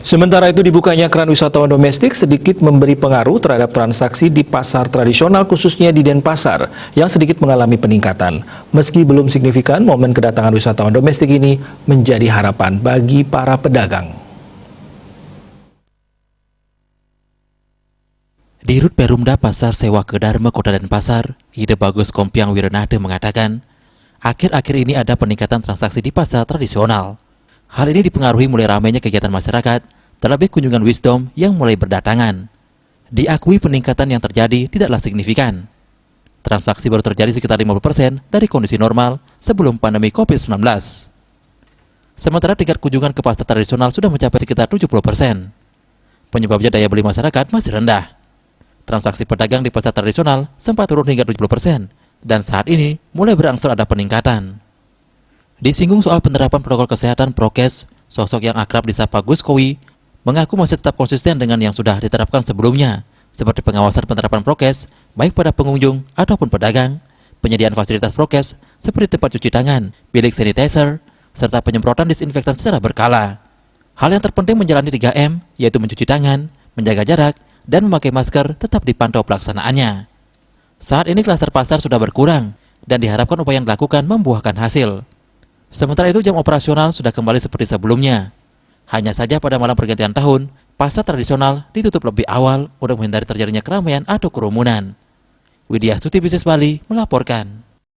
Sementara itu dibukanya keran wisatawan domestik sedikit memberi pengaruh terhadap transaksi di pasar tradisional khususnya di Denpasar yang sedikit mengalami peningkatan. Meski belum signifikan, momen kedatangan wisatawan domestik ini menjadi harapan bagi para pedagang. Di Rut Perumda Pasar Sewa Kedarma Kota Denpasar, Ide Bagus Kompiang Wirenade mengatakan, akhir-akhir ini ada peningkatan transaksi di pasar tradisional. Hal ini dipengaruhi mulai ramainya kegiatan masyarakat, terlebih kunjungan wisdom yang mulai berdatangan. Diakui peningkatan yang terjadi tidaklah signifikan. Transaksi baru terjadi sekitar 50% dari kondisi normal sebelum pandemi COVID-19. Sementara tingkat kunjungan ke pasar tradisional sudah mencapai sekitar 70%. Penyebabnya daya beli masyarakat masih rendah. Transaksi pedagang di pasar tradisional sempat turun hingga 70%, dan saat ini mulai berangsur ada peningkatan. Disinggung soal penerapan protokol kesehatan prokes, sosok yang akrab disapa Gus Kowi mengaku masih tetap konsisten dengan yang sudah diterapkan sebelumnya, seperti pengawasan penerapan prokes, baik pada pengunjung ataupun pedagang, penyediaan fasilitas prokes seperti tempat cuci tangan, bilik sanitizer, serta penyemprotan disinfektan secara berkala. Hal yang terpenting menjalani 3M, yaitu mencuci tangan, menjaga jarak, dan memakai masker tetap dipantau pelaksanaannya. Saat ini klaster pasar sudah berkurang, dan diharapkan upaya yang dilakukan membuahkan hasil. Sementara itu jam operasional sudah kembali seperti sebelumnya. Hanya saja pada malam pergantian tahun, pasar tradisional ditutup lebih awal untuk menghindari terjadinya keramaian atau kerumunan. Widya Stuti Bisnis Bali melaporkan.